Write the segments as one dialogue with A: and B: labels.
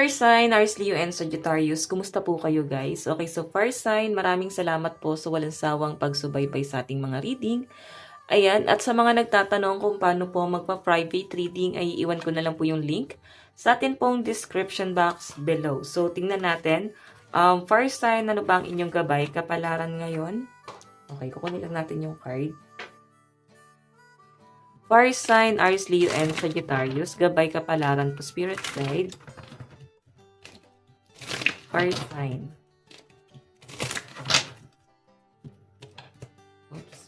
A: Fire sign, Aries, Leo, and Sagittarius. Kumusta po kayo guys? Okay, so fire sign, maraming salamat po sa walang sawang pagsubaybay sa ating mga reading. Ayan, at sa mga nagtatanong kung paano po magpa-private reading, ay iwan ko na lang po yung link sa atin pong description box below. So, tingnan natin. Fire sign, ano ba ang inyong gabay? Kapalaran ngayon? Okay, kukunin lang natin yung card. Fire sign, Aries, Leo, and Sagittarius. Gabay, kapalaran po, spirit guide. Fire sign. Oops.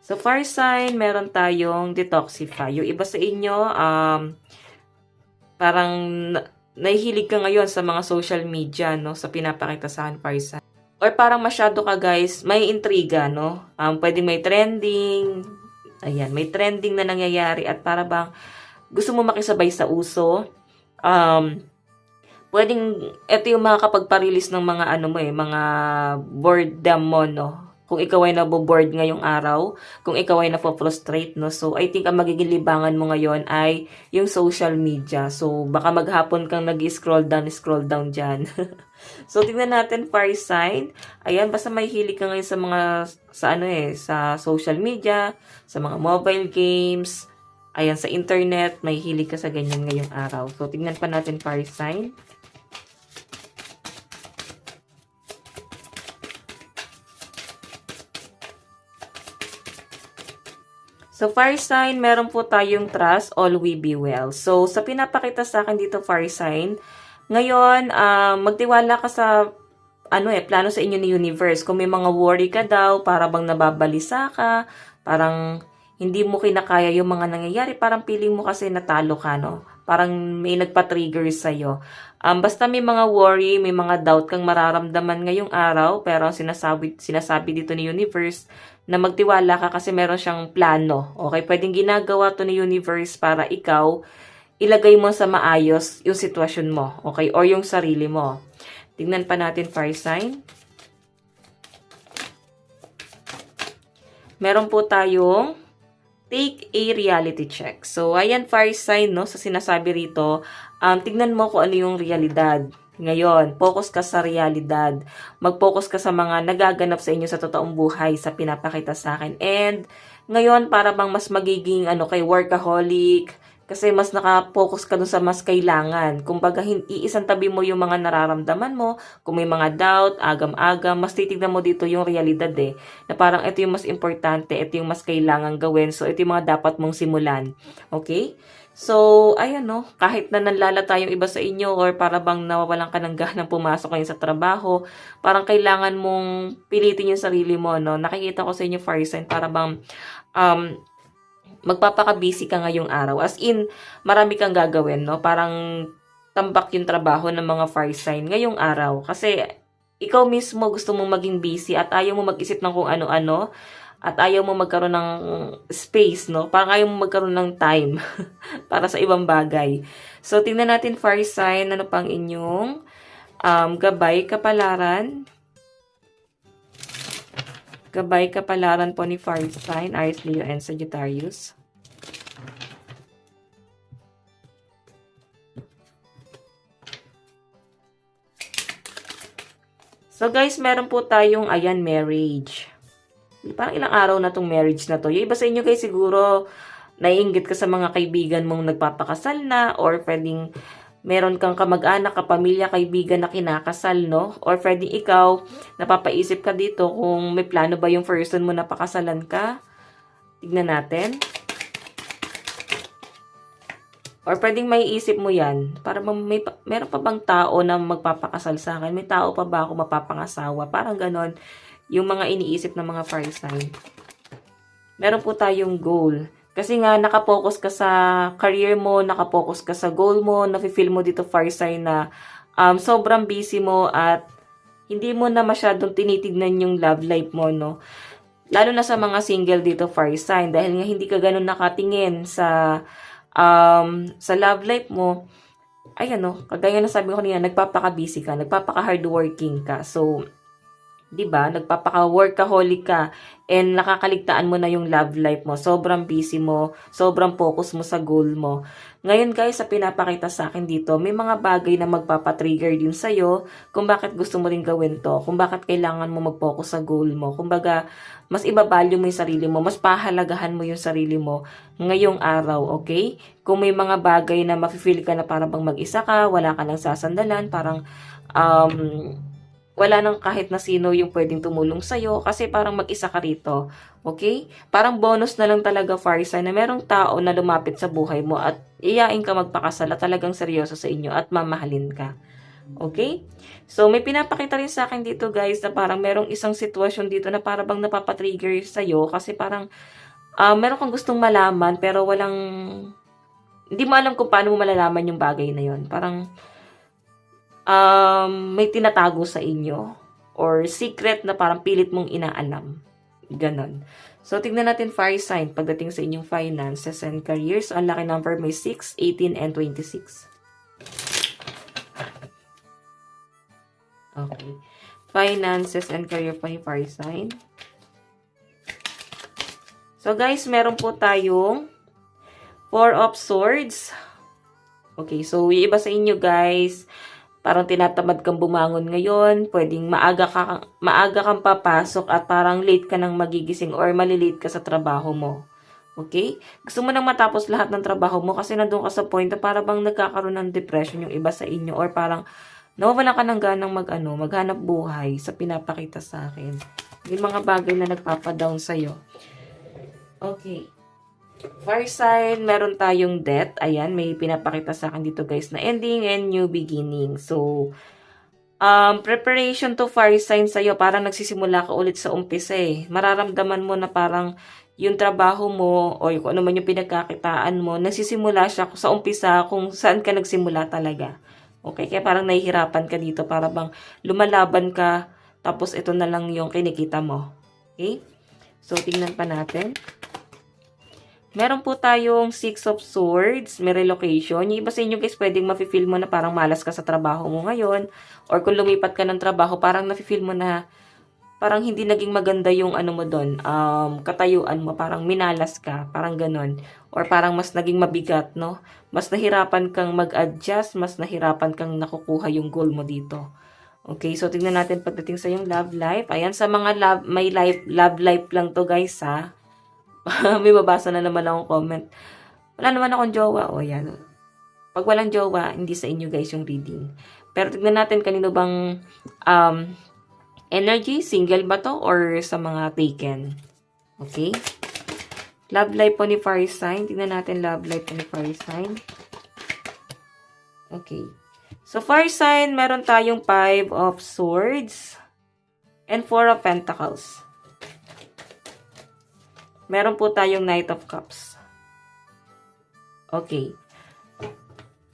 A: So, fire sign, meron tayong detoxify. Yung iba sa inyo, parang nahihilig ka ngayon sa mga social media, no? Sa pinapakita sa akin, fire sign. Or parang masyado ka, guys, may intriga, no? Pwedeng may trending. Ayan, may trending na nangyayari at para bang gusto mo makisabay sa uso. Pwedeng, ito yung makakapagpa-release ng mga mga boredom mo, no? Kung ikaw ay naboboard ngayong araw, kung ikaw ay napofrustrate, no? So, I think ang magiging libangan mo ngayon ay yung social media. So, baka maghapon kang nag-scroll down dyan. So, tingnan natin, fire sign. Ayan, basta may hilig ka ngayon sa mga, sa social media, sa mga mobile games, ayan, sa internet, may hilig ka sa ganyan ngayong araw. So, tingnan pa natin, fire sign. So, fire sign, meron po tayong trust, all will be well. So, sa pinapakita sa akin dito, fire sign, ngayon, magtiwala ka sa, plano sa inyo ni universe. Kung may mga worry ka daw, para bang nababalisa ka, parang hindi mo kinakaya yung mga nangyayari, parang feeling mo kasi natalo ka, no? Parang may nagpa-trigger sa'yo. Basta may mga worry, may mga doubt kang mararamdaman ngayong araw, pero sinasabi dito ni universe, na magtiwala ka kasi meron siyang plano. Okay? Pwedeng ginagawa to ni universe para ikaw ilagay mo sa maayos yung sitwasyon mo. Okay? Or yung sarili mo. Tingnan pa natin, fire sign. Meron po tayong take a reality check. So, ayan, fire sign, no? Sa sinasabi rito, tignan mo kung ano yung realidad. Ngayon, focus ka sa realidad. Mag-focus ka sa mga nagaganap sa inyo sa totoong buhay, sa pinapakita sa akin. And, ngayon, para bang mas magiging, kay workaholic, kasi mas naka-focus ka dun sa mas kailangan. Kumbaga, iisang tabi mo yung mga nararamdaman mo, kung may mga doubt, agam-agam, mas titignan mo dito yung realidad na parang ito yung mas importante, ito yung mas kailangan gawin, so ito yung mga dapat mong simulan. Okay? So, ayan no, kahit na nanlalata yung iba sa inyo or para bang nawawalan ka ng ganang pumasok ngayon sa trabaho, parang kailangan mong pilitin yung sarili mo, no? Nakikita ko sa inyo, fire sign, para bang magpapaka-busy ka ngayong araw. As in, marami kang gagawin, no? Parang tambak yung trabaho ng mga fire sign ngayong araw. Kasi ikaw mismo gusto mong maging busy at ayaw mo mag-isip ng kung ano-ano. At ayaw mo magkaroon ng space, no? Parang ayaw mo magkaroon ng time para sa ibang bagay. So, tingnan natin, fire sign, ano pang inyong gabay, kapalaran. Gabay, kapalaran po ni fire sign, Aries, Leo, and Sagittarius. So, guys, meron po tayong, ayan, marriage. Parang ilang araw na tong marriage na to. Yung iba sa inyo guys siguro naiinggit ka sa mga kaibigan mong nagpapakasal na or pwedeng meron kang kamag-anak, kapamilya, kaibigan na kinakasal, no? Or pwedeng ikaw, napapaisip ka dito kung may plano ba yung person mo na pakasalan ka. Tignan natin. Or pwedeng may isip mo yan. Para meron pa bang tao na magpapakasal sa akin? May tao pa ba ako mapapangasawa? Parang ganon. Yung mga iniisip ng mga fire sign. Meron po tayong goal. Kasi nga, nakapokus ka sa career mo, nakapokus ka sa goal mo, nafe-feel mo dito fire sign na sobrang busy mo at hindi mo na masyadong tinitignan yung love life mo, no? Lalo na sa mga single dito fire sign dahil nga hindi ka ganun nakatingin sa love life mo. Ayan, no? Kagaya na sabi ko kanina, nagpapaka-busy ka, nagpapaka-hardworking ka. So, 'Di ba? Nagpapaka-workaholic ka and nakakaligtaan mo na yung love life mo. Sobrang busy mo, sobrang focus mo sa goal mo. Ngayon guys, sa pinapakita sa akin dito, may mga bagay na magpapatrigger din sa'yo kung bakit gusto mo rin gawin to, kung bakit kailangan mo mag-focus sa goal mo. Kumbaga, mas ibabalyo mo yung sarili mo, mas pahalagahan mo yung sarili mo ngayong araw, okay? Kung may mga bagay na mafe-feel ka na parang bang mag-isa ka, wala ka nang sasandalan, parang um, wala nang kahit na sino yung pwedeng tumulong sa'yo kasi parang mag-isa ka rito. Okay? Parang bonus na lang talaga, Farsa, na merong tao na lumapit sa buhay mo at iyain ka magpakasala, talagang seryoso sa inyo at mamahalin ka. Okay? So, may pinapakita rin sa akin dito, guys, na parang merong isang sitwasyon dito na parang bang napapatrigger sa'yo kasi parang meron kang gustong malaman pero walang, hindi mo alam kung paano mo malalaman yung bagay na yon. Parang may tinatago sa inyo or secret na parang pilit mong inaalam. Ganon. So, tignan natin fire sign pagdating sa inyong finances and careers. So, ang laki number may 6, 18, and 26. Okay. Finances and career pa yung fire sign. So, guys, meron po tayong 4 of Swords. Okay, so yung iba sa inyo, guys, parang tinatamad kang bumangon ngayon, pwedeng maaga kang papasok at parang late ka nang magigising or malilate ka sa trabaho mo. Okay? Gusto mo nang matapos lahat ng trabaho mo kasi nandun ka sa point na parang bang nagkakaroon ng depression yung iba sa inyo or parang nawawalan ka ng ganang maghanap buhay sa pinapakita sa akin. Yung mga bagay na nagpapadown sa'yo. Okay. Fire sign, meron tayong death. Ayan, may pinapakita sa akin dito guys na ending and new beginning. So, preparation to fire sign sa'yo. Parang nagsisimula ka ulit sa umpisa eh. Mararamdaman mo na parang yung trabaho mo o kung ano man yung pinagkakitaan mo, nagsisimula siya sa umpisa kung saan ka nagsimula talaga. Okay, kaya parang nahihirapan ka dito. Para bang lumalaban ka tapos ito na lang yung kinikita mo. Okay? So, tingnan pa natin. Meron po tayong 6 of Swords, may relocation. Yung iba sa inyo guys, pwedeng mafe-feel mo na parang malas ka sa trabaho mo ngayon. Or kung lumipat ka ng trabaho, parang nafe-feel mo na parang hindi naging maganda yung ano mo doon, katayuan mo, parang minalas ka, parang ganon. Or parang mas naging mabigat, no? Mas nahirapan kang mag-adjust, mas nahirapan kang nakukuha yung goal mo dito. Okay, so tingnan natin pagdating sa yung love life. Ayan, sa mga love life lang to guys, ha? May mabasa na naman akong comment. Wala naman akong jowa. O, yan. Pag walang jowa, hindi sa inyo guys yung reading. Pero tignan natin kanino bang energy. Single ba to? Or sa mga taken? Okay. Love life po ni fire sign. Tignan natin love life po ni fire sign. Okay. So, fire sign, meron tayong 5 of Swords and 4 of Pentacles. Meron po tayong Knight of Cups. Okay.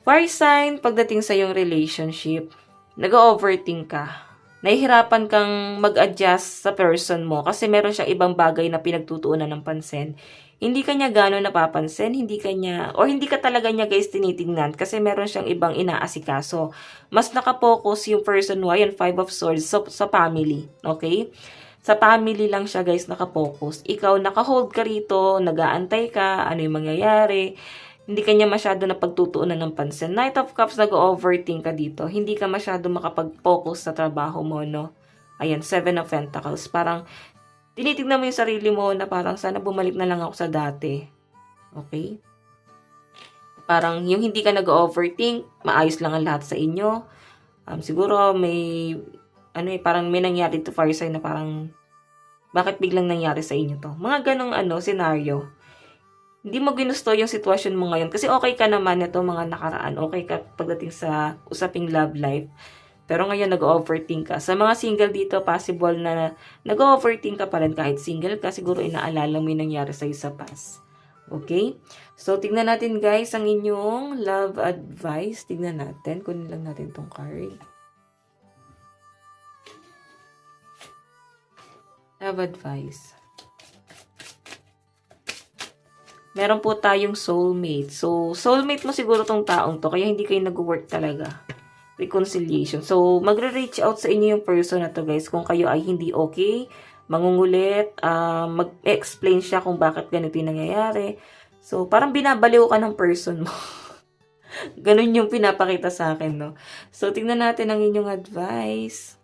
A: Fire sign, pagdating sa yung relationship, nag-overthink ka. Nahihirapan kang mag-adjust sa person mo kasi meron siyang ibang bagay na pinagtutuunan ng pansin. Hindi ka niya gano'n napapansin, hindi ka talaga niya guys tinitingnan kasi meron siyang ibang inaasikaso. Mas nakapokus yung person mo, ayan, 5 of Swords, sa family. Okay? Sa family lang siya guys nakapokus. Ikaw nakahold ka rito, nag-aantay ka, ano yung mangyayari. Hindi ka niya masyado napagtutuunan ng pansin. Knight of Cups, nag-overthink ka dito. Hindi ka masyado makapag-focus sa trabaho mo, no? Ayan, 7 of Pentacles. Parang tinitignan mo yung sarili mo na parang sana bumalik na lang ako sa dati. Okay? Parang yung hindi ka nag-overthink, maayos lang ang lahat sa inyo. Siguro may parang may nangyari to fire sign na parang bakit biglang nangyari sa inyo to? Mga ganong scenario. Hindi mo ginusto yung sitwasyon mo ngayon kasi okay ka naman ito mga nakaraan. Okay ka pagdating sa usaping love life. Pero ngayon nag-overthink ka. Sa mga single dito, possible na nag-overthink ka pa rin kahit single ka. Siguro inaalala mo yung nangyari sa'yo sa past. Okay? So, tignan natin guys ang inyong love advice. Tignan natin. Kunin lang natin tong card. Love advice. Meron po tayong soulmate. So, soulmate mo siguro tong taong to, kaya hindi kayo nag-work talaga. reconciliation. So, magre-reach out sa inyo yung person na to, guys, kung kayo ay hindi okay, mangungulit, mag-explain siya kung bakit ganito yung nangyayari. So, parang binabaliw ka ng person mo. Ganun yung pinapakita sa akin, no? So, tingnan natin ang inyong advice.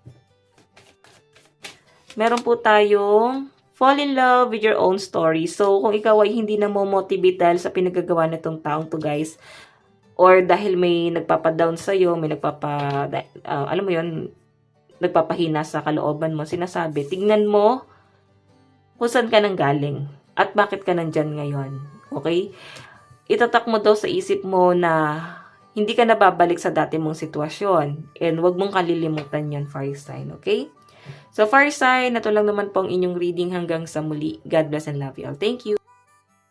A: Meron po tayong fall in love with your own story. So, kung ikaw ay hindi na mo motivate dahil sa pinagagawa nitong taong to, guys, or dahil may nagpapadown sa'yo, may alam mo yun, nagpapahina sa kalooban mo, sinasabi, tignan mo kung saan ka nang galing at bakit ka nandyan ngayon. Okay? Itatak mo daw sa isip mo na hindi ka nababalik sa dati mong sitwasyon. And wag mong kalilimutan yan, fire sign. Okay? So, fire sign, na to lang naman po ang inyong reading hanggang sa muli. God bless and love you all. Thank you.